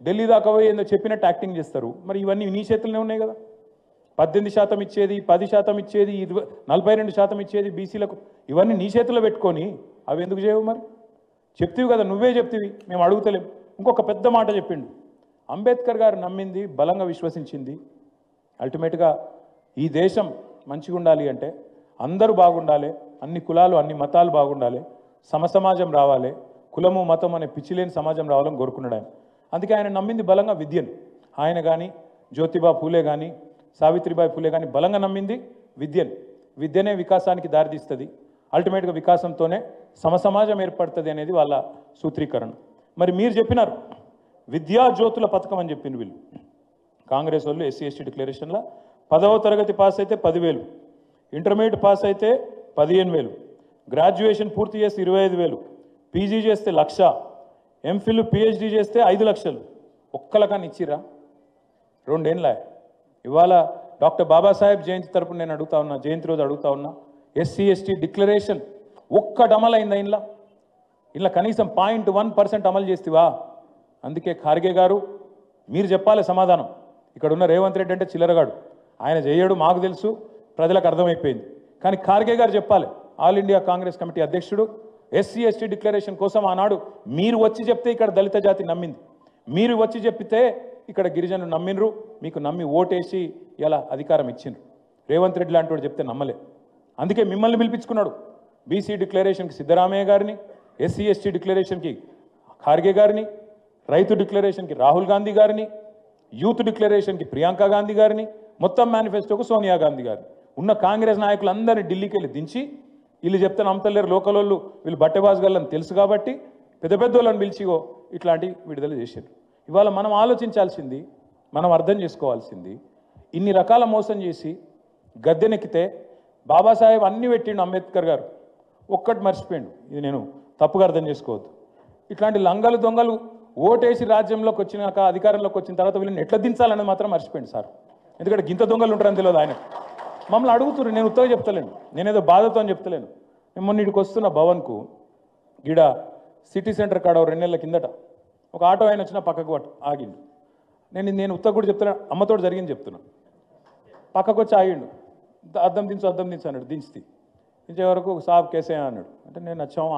ఢిల్లీ దాకా పోయి ఏందో చెప్పినట్టు యాక్టింగ్ చేస్తారు. మరి ఇవన్నీ నీ చేతుల్లోనే ఉన్నాయి కదా. 18% ఇచ్చేది, 10% ఇచ్చేది, 42% ఇచ్చేది బీసీలకు, ఇవన్నీ నీ చేతుల్లో పెట్టుకొని అవి ఎందుకు చేయవు? మరి చెప్తివి కదా, నువ్వే చెప్తివి, మేము అడుగుతలేం. ఇంకొక పెద్ద మాట చెప్పిండు, అంబేద్కర్ గారు నమ్మింది, బలంగా విశ్వసించింది, అల్టిమేట్గా ఈ దేశం మంచిగా ఉండాలి అంటే అందరూ బాగుండాలి, అన్ని కులాలు అన్ని మతాలు బాగుండాలి, సమసమాజం రావాలి, కులము మతం అనే పిచ్చిలేని సమాజం రావాలని కోరుకున్నాడు ఆయన. అందుకే ఆయన నమ్మింది బలంగా విద్యను. ఆయన కానీ జ్యోతిబా ఫూలే కానీ సావిత్రిబాయి ఫూలే కానీ బలంగా నమ్మింది విద్యను. విద్యనే వికాసానికి దారితీస్తుంది, అల్టిమేట్గా వికాసంతోనే సమసమాజం ఏర్పడుతుంది అనేది వాళ్ళ సూత్రీకరణ. మరి మీరు చెప్పినారు విద్యా జ్యోతుల పథకం అని చెప్పింది వీళ్ళు కాంగ్రెస్ వాళ్ళు. ఎస్సీ ఎస్టీ డిక్లరేషన్లో 10వ తరగతి పాస్ అయితే 10,000, ఇంటర్మీడియట్ పాస్ అయితే 15,000, గ్రాడ్యుయేషన్ పూర్తి చేస్తే 25,000, పీజీ చేస్తే 1,00,000, ఎంఫిల్ పిహెచ్డి చేస్తే 5 లక్షలు. ఒక్కలకాన్ని ఇచ్చిరా? 2 ఏళ్ళ. ఇవాళ డాక్టర్ బాబాసాహెబ్ జయంతి తరపున నేను అడుగుతా ఉన్నా, జయంతి రోజు అడుగుతా ఉన్నా, ఎస్సీ ఎస్టీ డిక్లరేషన్ ఒక్కటి అమలైందా? ఇలా కనీసం 0.1% అమలు చేస్తేవా? అందుకే ఖార్గే గారు మీరు చెప్పాలి సమాధానం. ఇక్కడ ఉన్న రేవంత్ రెడ్డి అంటే చిల్లరగాడు, ఆయన చేయడు, మాకు తెలుసు, ప్రజలకు అర్థమైపోయింది. కానీ ఖార్గే గారు చెప్పాలి, ఆల్ ఇండియా కాంగ్రెస్ కమిటీ అధ్యక్షుడు. ఎస్సీ ఎస్టీ డిక్లరేషన్ కోసం ఆనాడు మీరు వచ్చి చెప్తే ఇక్కడ దళిత జాతి నమ్మింది, మీరు వచ్చి చెప్పితే ఇక్కడ గిరిజనులు నమ్మినరు, మీకు నమ్మి ఓటేసి ఇలా అధికారం ఇచ్చిండ్రు. రేవంత్ రెడ్డి లాంటి వాడు చెప్తే నమ్మలే. అందుకే మిమ్మల్ని పిలిపించుకున్నాడు. బీసీ డిక్లరేషన్కి సిద్ధరామయ్య గారిని, ఎస్సీ ఎస్టీ డిక్లరేషన్కి ఖార్గే గారిని, రైతు డిక్లరేషన్కి రాహుల్ గాంధీ గారిని, యూత్ డిక్లరేషన్కి ప్రియాంక గాంధీ గారిని, మొత్తం మేనిఫెస్టోకు సోనియా గాంధీ గారిని, ఉన్న కాంగ్రెస్ నాయకులందరినీ ఢిల్లీకి వెళ్ళి దించి వీళ్ళు చెప్తే నమ్మతలేరు, లోకల్ వాళ్ళు వీళ్ళు బట్టెబాజుగాళ్ళని తెలుసు కాబట్టి పెద్ద పెద్ద వాళ్ళని పిలిచిగో ఇట్లాంటి విడుదల చేశారు. ఇవాళ మనం ఆలోచించాల్సింది, మనం అర్థం చేసుకోవాల్సింది, ఇన్ని రకాల మోసం చేసి గద్దెనెక్కితే బాబాసాహెబ్ అన్ని పెట్టిండు అంబేద్కర్ గారు, ఒక్కటి మర్చిపోయిండు. ఇది నేను తప్పుగా అర్థం చేసుకోవద్దు. ఇట్లాంటి లంగలు దొంగలు ఓటేసి రాజ్యంలోకి వచ్చినాక, అధికారంలోకి వచ్చిన తర్వాత వీళ్ళని ఎట్లా దించాలని మాత్రం మర్చిపోయింది సార్. ఎందుకంటే గింత దొంగలు ఉంటారని తెలియదు ఆయన. మమ్మల్ని అడుగుతున్నారు, నేను ఉత్తగా చెప్తలేను, నేనేదో బాధతో అని చెప్తలేను. నేను మొన్నటికి వస్తున్న భవన్కు గిడ సిటీ సెంటర్ కాడ 2 నెలల కిందట ఒక ఆటో ఆయన వచ్చిన పక్కకు ఆగిండు. నేను ఉత్తగా కూడా చెప్తున్నా, అమ్మతో జరిగింది చెప్తున్నా. పక్కకు వచ్చి ఆగిండు, అద్దం దించు అన్నాడు. దించే వరకు సాబ్ కేసే అన్నాడు. అంటే నేను నచ్చాము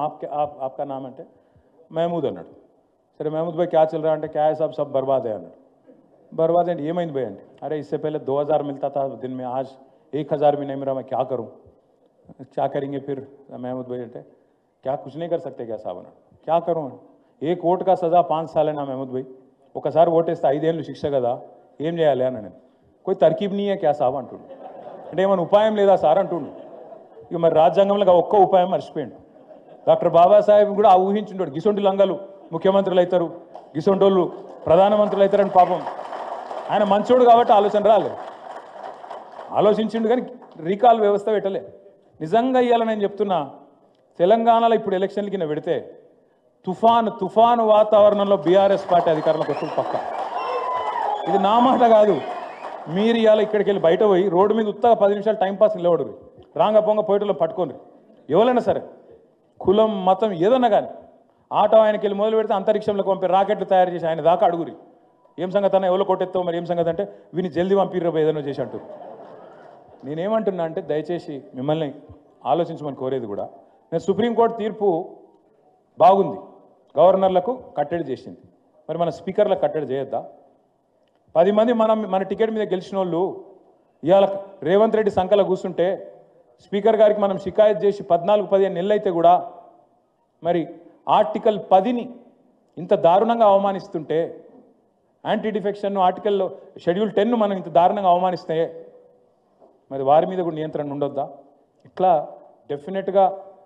ఆప్కా నామ్ అంటే మహమూద్ అన్నాడు. సరే మహమూద్ భాయ్ క్యా చల్ రా అంటే క్యా సాబ్ సబ్ బర్బాద్ అన్నాడు. బర్బాద్ అంటే ఏమైంది భయ్ అంటే, అరే ఇస్సే పहले 2000 मिलता था दिन में, आज 1000 भी नहीं मिला, मैं क्या करूँ, क्या करेंगे फिर महमूद भाई అంటే क्या कुछ नहीं कर सकते क्या साहब అన్నాడు. क्या करूँ, एक ఓట్ का सजा 5 साल है ना महमूद भाई, ఒకసారి ఓటేస్తే 5 ఏళ్ళు శిక్ష కదా, ఏం చేయాలి అన్న. నేను कोई तरकीब नहीं है क्या साहब అంటుండు. అంటే ఏమైనా ఉపాయం లేదా సార్ అంటుండు. ఇక మరి రాజ్యాంగంలో ఒక్క ఉపాయం మర్చిపోయిండు. డాక్టర్ బాబాసాహెబ్ కూడా ఆ ఊహించుంటాడు, గిసొంటి లంగలు ముఖ్యమంత్రులు అవుతారు, గిసొంటోళ్ళు ప్రధానమంత్రులు అవుతారని. పాపం ఆయన మంచోడు కాబట్టి ఆలోచన రాలేదు, ఆలోచించిండు కానీ రీకాల్ వ్యవస్థ పెట్టలే. నిజంగా ఇవ్వాలని నేను చెప్తున్నా, తెలంగాణలో ఇప్పుడు ఎలక్షన్ల కింద పెడితే తుఫాను వాతావరణంలో బీఆర్ఎస్ పార్టీ అధికారంలోకి వస్తుంది పక్క. ఇది నా మాట కాదు. మీరు ఇవాళ ఇక్కడికి వెళ్ళి బయట పోయి రోడ్డు మీద ఉత్తగా 10 నిమిషాలు టైంపాస్ నిలబడరు, రాంగ పొంగ పోయేటలో పట్టుకోండి. ఎవరైనా సరే, కులం మతం ఏదన్నా కానీ, ఆటో ఆయనకి వెళ్ళి మొదలు పెడితే అంతరిక్షంలోకి పంపి రాకెట్లు తయారు చేసి ఆయన దాకా అడుగురి, ఏం సంగతి అన్న, ఎవరో కొట్టెత్తావు మరి ఏం సంగతి అంటే, వీని జల్దీ పంపిర్రబో ఏదైనా చేసి అంటారు. నేనేమంటున్నా అంటే దయచేసి మిమ్మల్ని ఆలోచించమని కోరేది కూడా, నేను సుప్రీంకోర్టు తీర్పు బాగుంది, గవర్నర్లకు కట్టడి చేసింది, మరి మన స్పీకర్లకు కట్టడి చేయొద్దా? 10 మంది మన టికెట్ మీద గెలిచిన వాళ్ళు ఇవాళ రేవంత్ రెడ్డి సంకల కూర్చుంటే స్పీకర్ గారికి మనం షికాయత్ చేసి 14-15 నెలలు అయితే కూడా మరి ఆర్టికల్ 10ని ఇంత దారుణంగా అవమానిస్తుంటే, యాంటీ డిఫెక్షన్ ఆర్టికల్లో షెడ్యూల్ 10 మనం ఇంత దారుణంగా అవమానిస్తే మరి వారి మీద కూడా నియంత్రణ ఉండొద్దా? ఇట్లా డెఫినెట్గా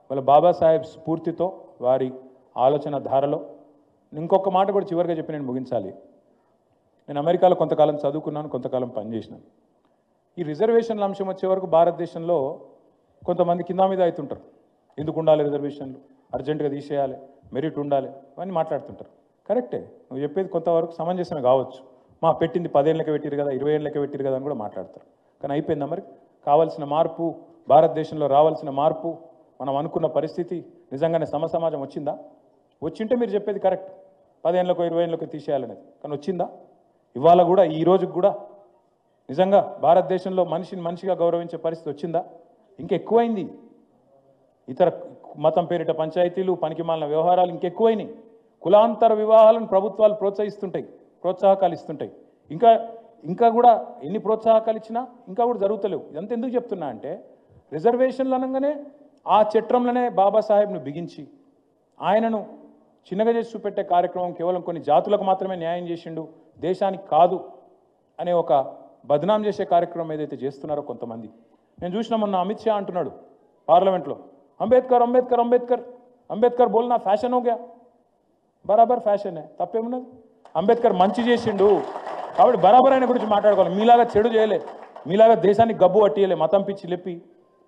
వాళ్ళ బాబాసాహెబ్ స్ఫూర్తితో, వారి ఆలోచన ధారలో. ఇంకొక మాట కూడా చివరిగా చెప్పి నేను ముగించాలి. నేను అమెరికాలో కొంతకాలం చదువుకున్నాను, కొంతకాలం పనిచేసినాను. ఈ రిజర్వేషన్ల అంశం వచ్చే వరకు భారతదేశంలో కొంతమంది కింద మీద అవుతుంటారు, ఎందుకు ఉండాలి రిజర్వేషన్లు, అర్జెంటుగా తీసేయాలి, మెరిట్ ఉండాలి, అవన్నీ మాట్లాడుతుంటారు. కరెక్టే, నువ్వు చెప్పేది కొంతవరకు సమంజసమే కావచ్చు. మా పెట్టింది 10 ఏళ్ళకే పెట్టిరు కదా, 20 ఏళ్ళకే పెట్టిరు కదా అని కూడా మాట్లాడతారు. కానీ అయిపోయిందా మరి? కావాల్సిన మార్పు, భారతదేశంలో రావాల్సిన మార్పు, మనం అనుకున్న పరిస్థితి నిజంగానే సమాజం వచ్చిందా? వచ్చింటే మీరు చెప్పేది కరెక్ట్, 10 ఏళ్ళకో 20 ఏళ్ళకో తీసేయాలనేది. కానీ వచ్చిందా? ఇవాళ కూడా ఈ రోజుకి కూడా నిజంగా భారతదేశంలో మనిషిని మనిషిగా గౌరవించే పరిస్థితి వచ్చిందా? ఇంకెక్కువైంది. ఇతర మతం పేరిట పంచాయతీలు, పనికిమాలిన వ్యవహారాలు ఇంకెక్కువైనాయి. కులాంతర వివాహాలను ప్రభుత్వాలు ప్రోత్సహిస్తుంటాయి, ప్రోత్సాహకాలు ఇస్తుంటాయి. ఇంకా కూడా ఎన్ని ప్రోత్సాహకాలు ఇచ్చినా ఇంకా కూడా జరుగుతలేవు. ఇదంతా ఎందుకు చెప్తున్నా అంటే, రిజర్వేషన్లు అనగానే ఆ చట్రంలోనే బాబాసాహెబ్ను బిగించి ఆయనను చిన్నగా చేసి చూపెట్టే కార్యక్రమం కేవలం కొన్ని జాతులకు మాత్రమే న్యాయం చేసిండు, దేశానికి కాదు అనే ఒక బదనాం చేసే కార్యక్రమం ఏదైతే చేస్తున్నారో కొంతమంది. నేను చూసిన మొన్న అమిత్ షా అంటున్నాడు పార్లమెంట్లో, అంబేద్కర్ అంబేద్కర్ అంబేద్కర్ అంబేద్కర్ బోల్నా ఫ్యాషన్ హో గయా. బరాబర్ ఫ్యాషన్, తప్పేమున్నది? అంబేద్కర్ మంచి చేసిండు కాబట్టి బరాబర్ ఆయన గురించి మాట్లాడుకోవాలి. మీలాగా చెడు చేయలే, మీలాగా దేశానికి గబ్బు పట్టియలే, మతం పిచ్చి లేపి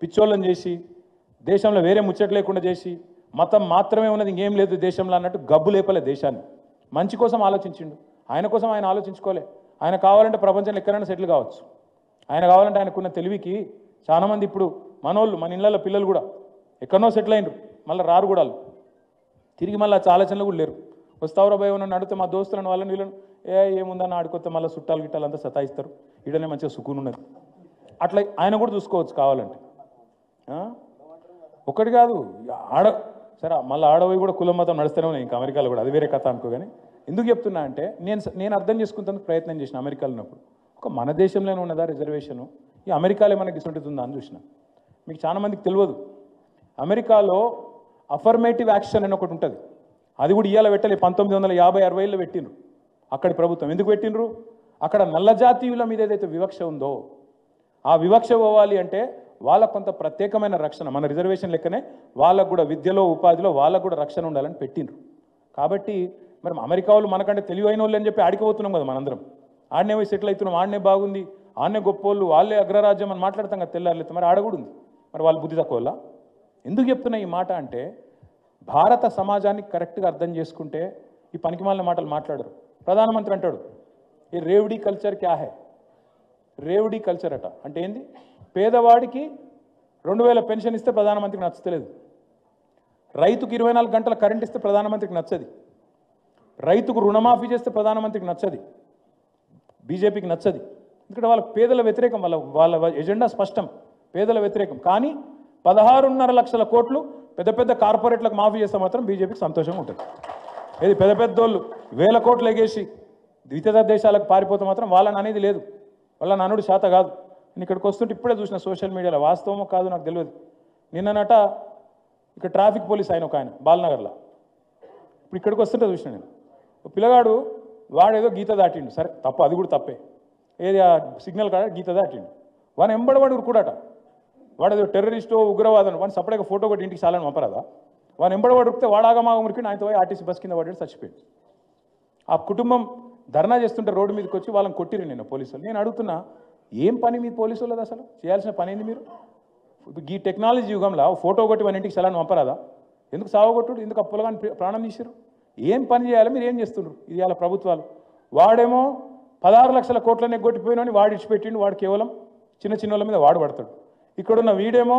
పిచ్చోళ్ళని చేసి దేశంలో వేరే ముచ్చట లేకుండా చేసి మతం మాత్రమే ఉన్నది ఇంకేం లేదు దేశంలో అన్నట్టు గబ్బు లేపలే దేశాన్ని. మంచి కోసం ఆలోచించిండు, ఆయన కోసం ఆయన ఆలోచించుకోలే. ఆయన కావాలంటే ప్రపంచంలో ఎక్కడైనా సెటిల్ కావచ్చు. ఆయన కావాలంటే ఆయనకున్న తెలివికి చాలామంది ఇప్పుడు మనోళ్ళు, మన ఇళ్ళల్లో పిల్లలు కూడా ఎక్కడనో సెటిల్ అయినరు, మళ్ళీ రారు కూడా తిరిగి మళ్ళీ ఆలోచనలు కూడా లేరు. వస్తావురా భయ నన్ను అడిగితే మా దోస్తులను వాళ్ళని వీళ్ళని ఏముందని ఆడుకొస్తే మళ్ళీ చుట్టాలు గిట్టాలు అంతా సతాయిస్తారు, ఈడనే మంచిగా సుకూన్ ఉన్నది. అట్లా ఆయన కూడా చూసుకోవచ్చు కావాలంటే. ఒకటి కాదు సరే, మళ్ళీ ఆడపోయి కూడా కులం మతం నడుస్తూనే ఉన్నాయి ఇంకా అమెరికాలో కూడా, అది వేరే కథ అనుకో. కానీ ఎందుకు చెప్తున్నా అంటే, నేను అర్థం చేసుకుంటానికి ప్రయత్నం చేసిన అమెరికాలో ఉన్నప్పుడు. ఒక మన దేశంలోనే ఉన్నదా రిజర్వేషను, ఈ అమెరికాలో మనకి ఇస్తుంటుందా అని చూసిన. మీకు చాలా మందికి తెలియదు, అమెరికాలో అఫర్మేటివ్ యాక్షన్ అని ఒకటి ఉంటుంది. అది కూడా ఇవాళ పెట్టలే, 1950-60లో పెట్టినరు అక్కడి ప్రభుత్వం. ఎందుకు పెట్టినరు? అక్కడ నల్ల జాతీయుల మీద ఏదైతే వివక్ష ఉందో ఆ వివక్ష పోవాలి అంటే వాళ్ళకు కొంత ప్రత్యేకమైన రక్షణ, మన రిజర్వేషన్ లెక్కనే వాళ్ళకు కూడా విద్యలో ఉపాధిలో వాళ్ళకు కూడా రక్షణ ఉండాలని పెట్టినరు. కాబట్టి మరి అమెరికా వాళ్ళు మనకంటే తెలివైన వాళ్ళు అని చెప్పి ఆడిపోతున్నాం కదా మనందరం. ఆడనే పోయి సెటిల్ అవుతున్నాం, ఆడనే బాగుంది, ఆడనే గొప్పోళ్ళు, వాళ్ళే అగ్రరాజ్యం అని మాట్లాడతాం కదా తెల్లారులేదు. మరి ఆడ కూడా ఉంది, మరి వాళ్ళు బుద్ధి తక్కువ వాళ్ళ? ఎందుకు చెప్తున్నా ఈ మాట అంటే, భారత సమాజాన్ని కరెక్ట్గా అర్థం చేసుకుంటే ఈ పనికిమాలిన మాటలు మాట్లాడరు. ప్రధానమంత్రి అంటాడు, ఈ రేవడీ కల్చర్ క్యా హై? రేవడీ కల్చర్ అట అంటే ఏంది? పేదవాడికి 2000 పెన్షన్ ఇస్తే ప్రధానమంత్రికి నచ్చలేదు, రైతుకు 24 గంటల కరెంట్ ఇస్తే ప్రధానమంత్రికి నచ్చది, రైతుకు రుణమాఫీ చేస్తే ప్రధానమంత్రికి నచ్చది, బీజేపీకి నచ్చది. ఎందుకంటే వాళ్ళ పేదల వ్యతిరేకం, వాళ్ళ ఎజెండా స్పష్టం, పేదల వ్యతిరేకం. కానీ 16.5 లక్షల కోట్లు పెద్ద పెద్ద కార్పొరేట్లకు మాఫీ చేస్తే మాత్రం బీజేపీకి సంతోషంగా ఉంటుంది. ఏది పెద్ద పెద్దోళ్ళు 1000 కోట్లు ఎగేసి ఇతర దేశాలకు పారిపోతే మాత్రం వాళ్ళని అనేది లేదు, వాళ్ళని అనుడు శాత కాదు. నేను ఇక్కడికి వస్తుంటే ఇప్పుడే చూసిన సోషల్ మీడియాలో, వాస్తవమో కాదు నాకు తెలియదు, నిన్ననట ఇక్కడ ట్రాఫిక్ పోలీస్ ఆయన ఒక ఆయన బాల్నగర్లో, ఇప్పుడు ఇక్కడికి వస్తుంటే చూసిన నేను, పిల్లగాడు వాడేదో గీత దాటిండు, సరే తప్పు, అది కూడా తప్పే, ఏది ఆ సిగ్నల్ కాడ గీత దాటిండు, వాడు ఎంబడవాడు ఉరుకుడట, వాడు టెర్రరిస్టో ఉగ్రవాదం, వాడిని సపరేట్గా ఫోటో కొట్టి ఇంటికి చాలని పంపరాదా? వాడు ఎంబడవాడు ఉరికితే వాడాగమాగం ఉరికిండు, ఆయనతో పోయి ఆర్టీసీ బస్ కింద పడ్డాడు, చచ్చిపోయాడు. ఆ కుటుంబం ధర్నా చేస్తుంటే రోడ్డు మీదకి వచ్చి వాళ్ళని కొట్టిరు నేను పోలీసులు. నేను అడుగుతున్నా, ఏం పని మీ పోలీసు వాళ్ళది అసలు? చేయాల్సిన పని ఏంది మీరు? ఈ టెక్నాలజీ యుగంలో ఫోటో కొట్టి మన ఇంటికి చలాన్ని పంపరాదా? ఎందుకు సావగొట్టుడు, ఎందుకు అప్పులుగాని ప్రాణం తీసారు? ఏం పని చేయాలి, మీరు ఏం చేస్తున్నారు? ఇది వాళ్ళ ప్రభుత్వాలు. వాడేమో 16 లక్షల కోట్లనే కొట్టిపోయినని వాడు ఇడిచిపెట్టిండు, వాడు కేవలం చిన్న చిన్న వాళ్ళ మీద వాడు పడతాడు. ఇక్కడున్న వీడేమో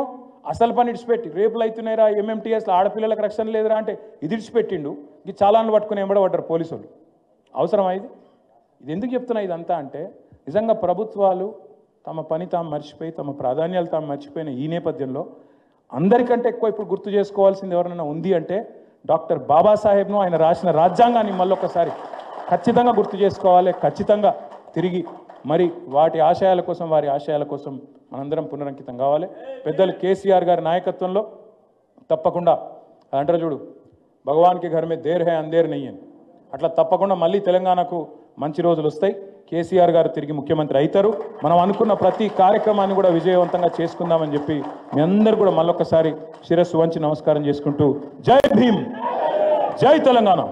అసలు పని ఇడిచిపెట్టి, రేపులు అవుతున్నాయిరా, ఎంఎంటీఎస్లో ఆడపిల్లలకు రక్షణ లేదురా అంటే ఇది ఇడిచిపెట్టిండు, ఇది చాలాను పట్టుకుని ఎంబడబడ్డారు పోలీసు వాళ్ళు. అవసరమా ఇది? ఎందుకు చెప్తున్నా ఇదంతా అంటే, నిజంగా ప్రభుత్వాలు తమ పని తాము మర్చిపోయి, తమ ప్రాధాన్యాలు తాము మర్చిపోయిన ఈ నేపథ్యంలో అందరికంటే ఎక్కువ ఇప్పుడు గుర్తు చేసుకోవాల్సింది ఎవరైనా ఉంది అంటే డాక్టర్ బాబాసాహెబ్ను, ఆయన రాసిన రాజ్యాంగాన్ని మళ్ళొకసారి ఖచ్చితంగా గుర్తు చేసుకోవాలి. ఖచ్చితంగా తిరిగి మరి వాటి ఆశయాల కోసం, వారి ఆశయాల కోసం మనందరం పునరంకితం కావాలి. పెద్దలు కేసీఆర్ గారి నాయకత్వంలో తప్పకుండా అంటారు చూడు, భగవాన్కి ఘర్ మే దేర్ హై అందేర్ నహీ అని, అట్లా తప్పకుండా మళ్ళీ తెలంగాణకు మంచి రోజులు వస్తాయి. కేసీఆర్ గారు తిరిగి ముఖ్యమంత్రి అవుతారు. మనం అనుకున్న ప్రతి కార్యక్రమాన్ని కూడా విజయవంతంగా చేసుకుందామని చెప్పి మీ అందరూ కూడా మళ్ళొకసారి శిరస్సు వంచి నమస్కారం చేసుకుంటూ, జై భీమ్, జై తెలంగాణ.